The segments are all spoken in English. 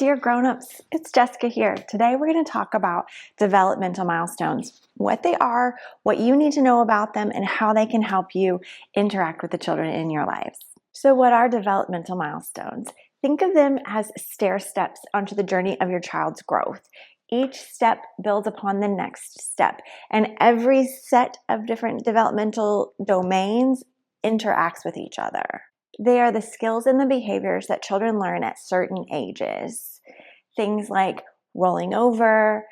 Dear grown-ups, it's Jessica here. Today we're going to talk about developmental milestones, what they are, what you need to know about them, and how they can help you interact with the children in your lives. So what are developmental milestones? Think of them as stair steps onto the journey of your child's growth. Each step builds upon the next step, and every set of different developmental domains interacts with each other. They are the skills and the behaviors that children learn at certain ages. Things like rolling over,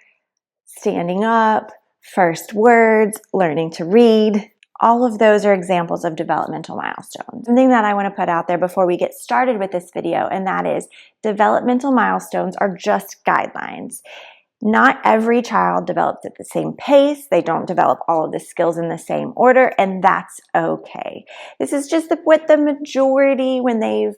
standing up, first words, learning to read. All of those are examples of developmental milestones. Something that I want to put out there before we get started with this video, and that is developmental milestones are just guidelines. Not every child develops at the same pace. They don't develop all of the skills in the same order, and that's okay. This is just what the majority, when they've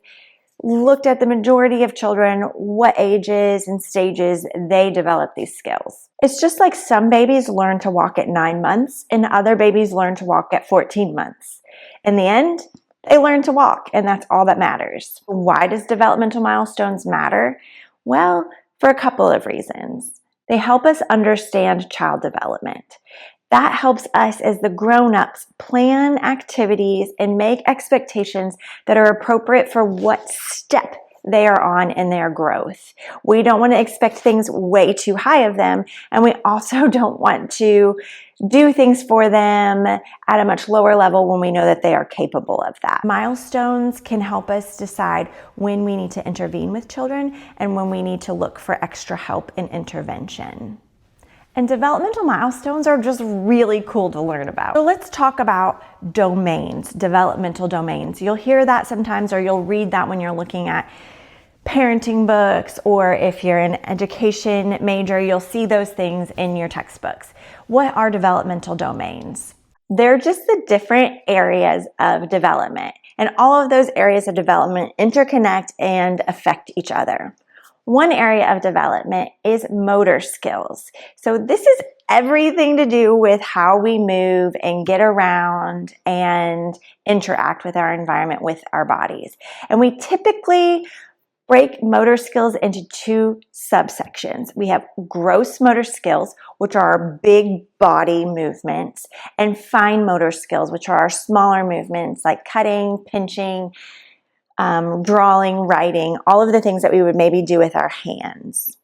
looked at the majority of children, what ages and stages they develop these skills. It's just like some babies learn to walk at 9 months and other babies learn to walk at 14 months. In the end, they learn to walk, and that's all that matters. Why does developmental milestones matter? Well, for a couple of reasons. They help us understand child development. That helps us as the grown-ups plan activities and make expectations that are appropriate for what step they are on in their growth. We don't want to expect things way too high of them, and we also don't want to do things for them at a much lower level when we know that they are capable of that. Milestones can help us decide when we need to intervene with children and when we need to look for extra help and intervention. And developmental milestones are just really cool to learn about. So let's talk about domains, developmental domains. You'll hear that sometimes, or you'll read that when you're looking at parenting books, or if you're an education major, you'll see those things in your textbooks. What are developmental domains? They're just the different areas of development, and all of those areas of development interconnect and affect each other. One area of development is motor skills. So this is everything to do with how we move and get around and interact with our environment, with our bodies. And we typically break motor skills into two subsections. We have gross motor skills, which are our big body movements, and fine motor skills, which are our smaller movements like cutting, pinching, drawing, writing, all of the things that we would maybe do with our hands.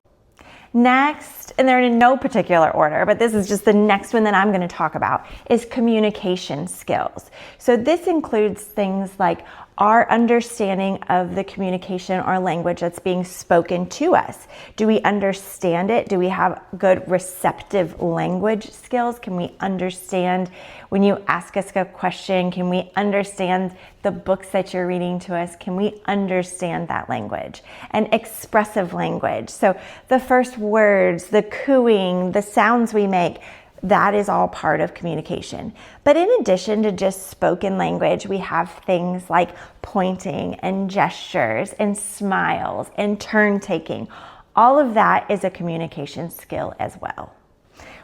Next, and they're in no particular order, but this is just the next one that I'm going to talk about, is communication skills. So this includes things like our understanding of the communication or language that's being spoken to us. Do we understand it? Do we have good receptive language skills? Can we understand when you ask us a question? Can we understand the books that you're reading to us? Can we understand that language? And expressive language. So the first words, the cooing, the sounds we make, that is all part of communication. But in addition to just spoken language, we have things like pointing and gestures and smiles and turn taking. All of that is a communication skill as well.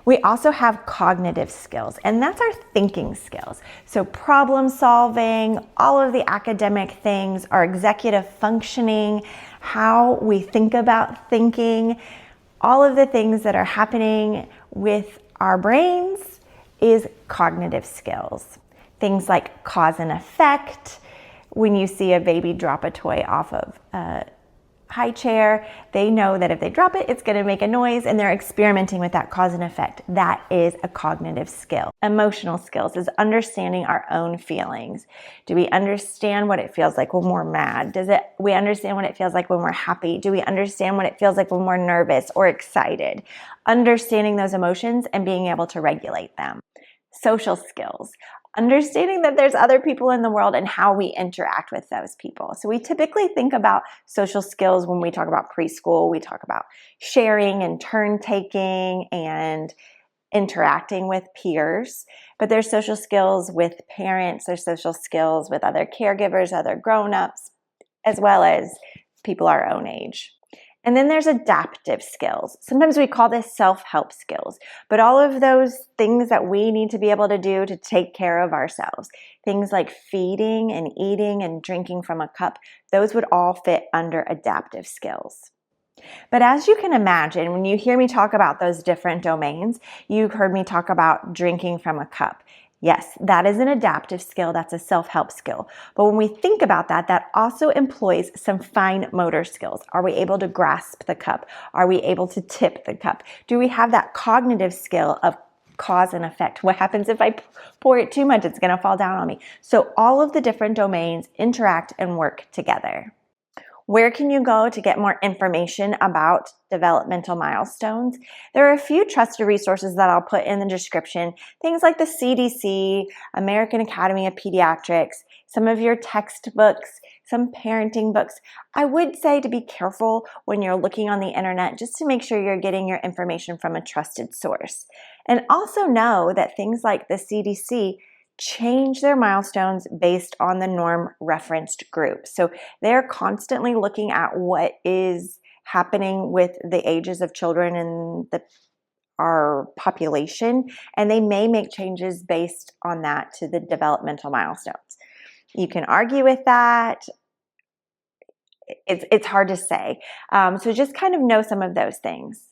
We also have cognitive skills, and that's our thinking skills. So problem solving, all of the academic things, our executive functioning, how we think about thinking, all of the things that are happening with our brains is cognitive skills. Things like cause and effect. When you see a baby drop a toy off of a high chair, they know that if they drop it, it's going to make a noise, and they're experimenting with that cause and effect. That is a cognitive skill. Emotional skills is understanding our own feelings. Do we understand what it feels like when we're mad? We understand what it feels like when we're happy? Do we understand what it feels like when we're nervous or excited? Understanding those emotions and being able to regulate them. Social skills. Understanding that there's other people in the world and how we interact with those people. So we typically think about social skills when we talk about preschool. We talk about sharing and turn taking and interacting with peers. But there's social skills with parents. There's social skills with other caregivers, other grown-ups, as well as people our own age. And then there's adaptive skills. Sometimes we call this self-help skills, but all of those things that we need to be able to do to take care of ourselves, things like feeding and eating and drinking from a cup, those would all fit under adaptive skills. But as you can imagine, when you hear me talk about those different domains, you've heard me talk about drinking from a cup. Yes, that is an adaptive skill. That's a self-help skill. But when we think about that, that also employs some fine motor skills. Are we able to grasp the cup? Are we able to tip the cup? Do we have that cognitive skill of cause and effect? What happens if I pour it too much? It's going to fall down on me. So all of the different domains interact and work together. Where can you go to get more information about developmental milestones? There are a few trusted resources that I'll put in the description. Things like the CDC, American Academy of Pediatrics, some of your textbooks, some parenting books. I would say to be careful when you're looking on the internet just to make sure you're getting your information from a trusted source. And also know that things like the CDC change their milestones based on the norm referenced group. So they're constantly looking at what is happening with the ages of children in our population, and they may make changes based on that to the developmental milestones. You can argue with that. It's hard to say. So just kind of know some of those things.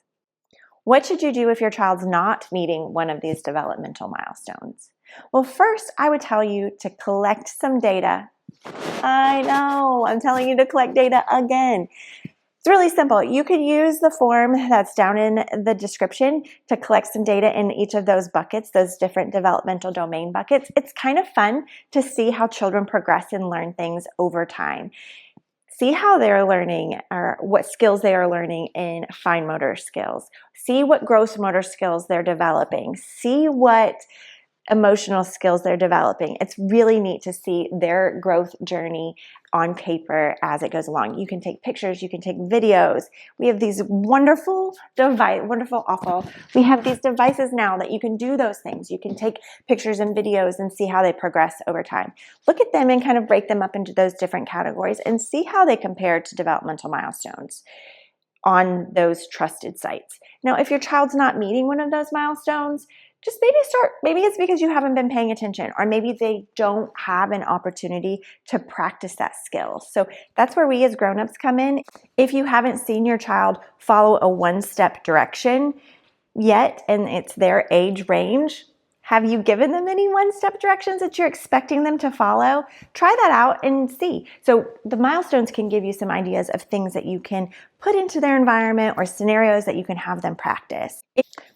What should you do if your child's not meeting one of these developmental milestones? Well, first, I would tell you to collect some data. I know, I'm telling you to collect data again. It's really simple. You could use the form that's down in the description to collect some data in each of those buckets, those different developmental domain buckets. It's kind of fun to see how children progress and learn things over time. See how they're learning or what skills they are learning in fine motor skills. See what gross motor skills they're developing. See what emotional skills they're developing. It's really neat to see their growth journey on paper as it goes along. You can take pictures, you can take videos. We have these wonderful we have these devices now that you can do those things. You can take pictures and videos and see how they progress over time. Look at them and kind of break them up into those different categories and see how they compare to developmental milestones on those trusted sites. Now, if your child's not meeting one of those milestones, just maybe it's because you haven't been paying attention, or maybe they don't have an opportunity to practice that skill. So that's where we as grown-ups come in. If you haven't seen your child follow a one-step direction yet, and it's their age range, have you given them any one-step directions that you're expecting them to follow? Try that out and see. So the milestones can give you some ideas of things that you can put into their environment or scenarios that you can have them practice.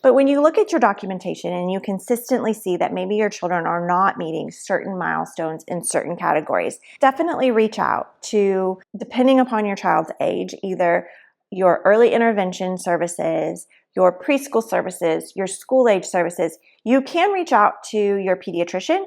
But when you look at your documentation and you consistently see that maybe your children are not meeting certain milestones in certain categories, definitely reach out to, depending upon your child's age, either your early intervention services, your preschool services, your school age services. You can reach out to your pediatrician,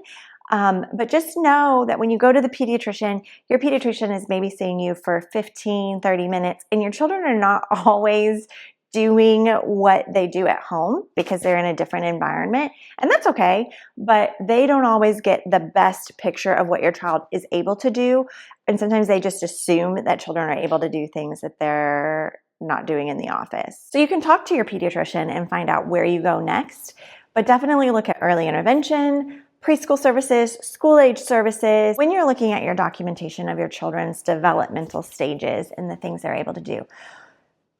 but just know that when you go to the pediatrician, your pediatrician is maybe seeing you for 15, 30 minutes, and your children are not always doing what they do at home because they're in a different environment, and that's okay, but they don't always get the best picture of what your child is able to do, and sometimes they just assume that children are able to do things that they're not doing in the office. So you can talk to your pediatrician and find out where you go next, but definitely look at early intervention, preschool services, school age services, when you're looking at your documentation of your children's developmental stages and the things they're able to do.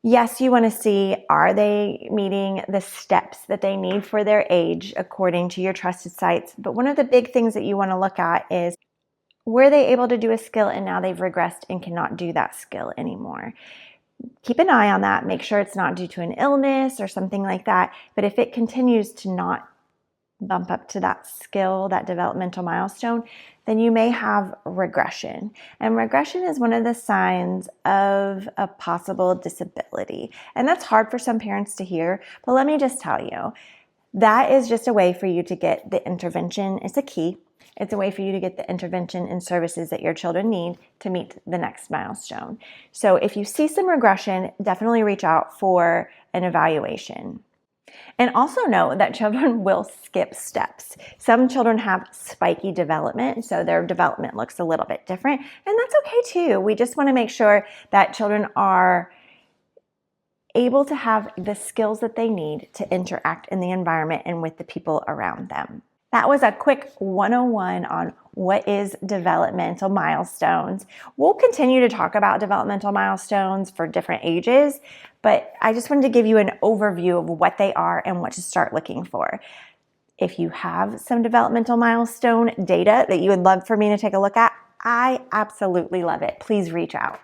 Yes, you want to see, are they meeting the steps that they need for their age according to your trusted sites? But one of the big things that you want to look at is, were they able to do a skill and now they've regressed and cannot do that skill anymore? Keep an eye on that. Make sure it's not due to an illness or something like that. But if it continues to not bump up to that skill, that developmental milestone, then you may have regression. And regression is one of the signs of a possible disability. And that's hard for some parents to hear, but let me just tell you, that is just a way for you to get the intervention. It's a key. It's a way for you to get the intervention and services that your children need to meet the next milestone. So if you see some regression, definitely reach out for an evaluation. And also know that children will skip steps. Some children have spiky development, so their development looks a little bit different, and that's okay too. We just want to make sure that children are able to have the skills that they need to interact in the environment and with the people around them. That was a quick 101 on what is developmental milestones. We'll continue to talk about developmental milestones for different ages, but I just wanted to give you an overview of what they are and what to start looking for. If you have some developmental milestone data that you would love for me to take a look at, I absolutely love it. Please reach out.